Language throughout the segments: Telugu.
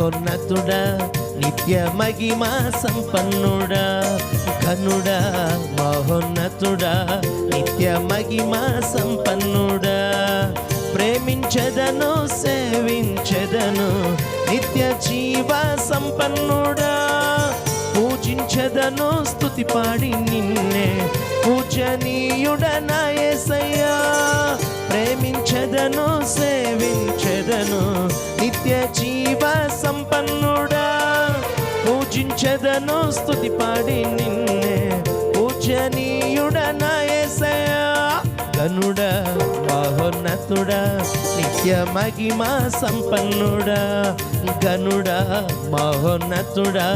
మహోన్నతుడా నిత్య మహిమా సంపన్నుడా ఘనుడా మహోన్నతుడా నిత్య మహిమా సంపన్నుడా ప్రేమించెదను సేవించెదను నిత్య జీవ సంపన్నుడా పూజించెదను స్తుతి పాడి నిన్నే పూజనీయుడనా యేసయ్యా ప్రేమించెదను సేవించెదను నిత్య జీవ సంపన్నుడా పూజించెదను స్తుతి పాడి నిన్నే పూజనీయుడనా యేసయ్యా ఘనుడా మహోన్నతుడా నిత్య మహిమా సంపన్నుడా ఘనుడా మహోన్నతుడా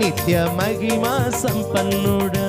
నిత్య మహిమా సంపన్నుడా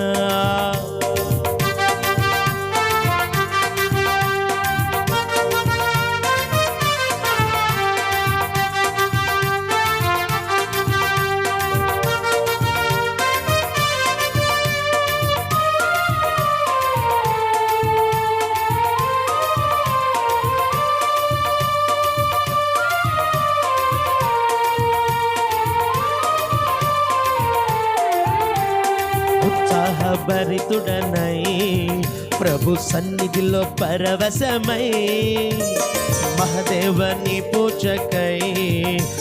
భరితుడనై ప్రభు సన్నిధిలో పరవశమై మహదేవని పూజకై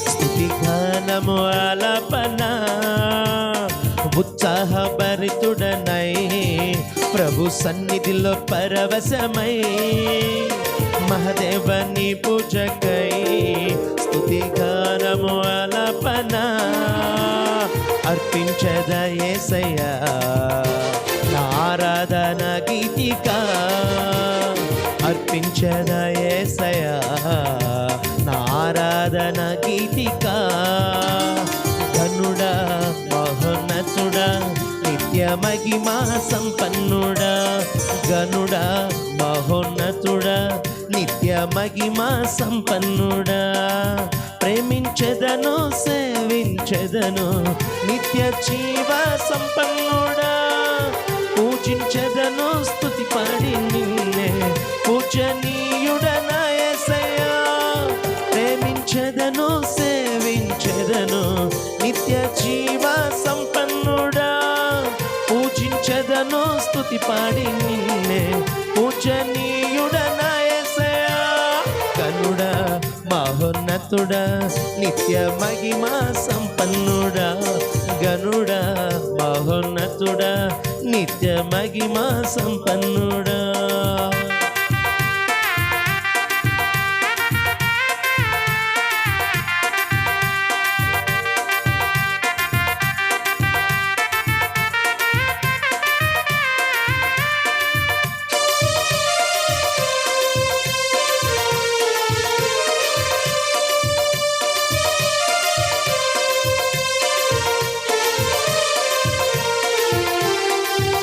స్తుతి గానము ఆలాపన ఉత్సాహ భరితుడనై ప్రభు సన్నిధిలో పరవశమై మహదేవని పూజకై స్తుతి గానము ఆలాపన అర్పించద యేసయ్యా నా ఆరాధన గీతికా అర్పించద యేసయ్యా నా ఆరాధన గీతికా ఘనుడా మహోన్నతుడా నిత్య మహిమా సంపన్నుడా ఘనుడా మహోన్నతుడా నిత్య మహిమా సంపన్నుడా ప్రేమించెదను సేవించెదను నిత్య జీవ సంపన్నుడా పూజించెదను స్తుతి పాడి నిన్నే పూజనీయుడనా యేసయ్యా ప్రేమించెదను సేవించెదను నిత్య జీవ సంపన్నుడా పూజించెదను స్తుతి పాడి నిన్నే పూజనీయుడనా యేసయ్యా ఘనుడా మహోన్నతుడా నిత్య మహిమా సంపన్నుడా ఘనుడా మహోన్నతుడా నిత్య మహిమా సంపన్నుడా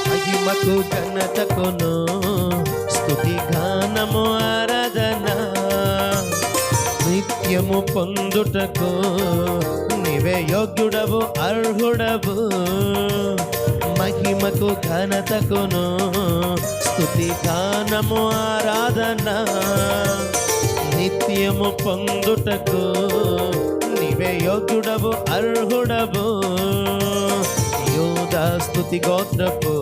మహిమకు ఘనతకును స్తుతి గానము ఆరాధన నిత్యము పొందుటకు నీవే యోగ్యుడవు అర్హుడవు మహిమకు ఘనతకును స్తుతి గానము ఆరాధన నిత్యము పొందుటకు నీవే యోగ్యుడవు అర్హుడవు యూదా స్తుతి గోత్రపు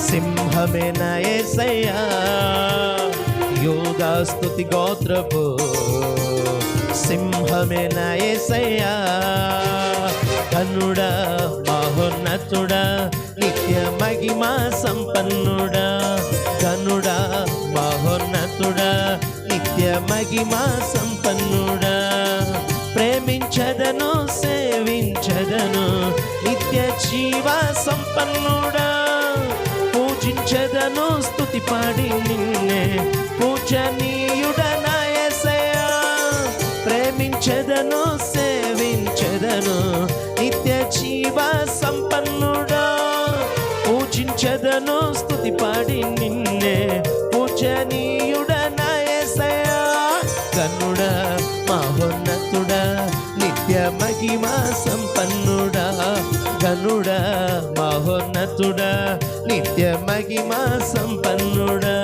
సింహమే నా యేసయ్యా యూదా స్తుతి గోత్రపు సింహమే నా యేసయ్యా ఘనుడా మహోన్నతుడా నిత్య మహిమా సంపన్నుడా ఘనుడా మహోన్నతుడా నిత్య మహిమా సంపన్నుడా ప్రేమించదను సేవించదను నిత్య జీవ సంపన్నుడా పూజించదను స్తుతి పాడి నిన్నే పూజనీయుడనా యేసయ్యా ప్రేమించదను సేవించదను నిత్య జీవ సంపన్నుడా పూజించదను స్తుతి పాడి నిన్నే పూజనీయుడనా యేసయ్యా ఘనుడా మహోన్నతుడా నిత్య మహిమా సంపన్నుడా ఘనుడా మహోన్నతుడా నిత్య మహిమా సంపన్నుడా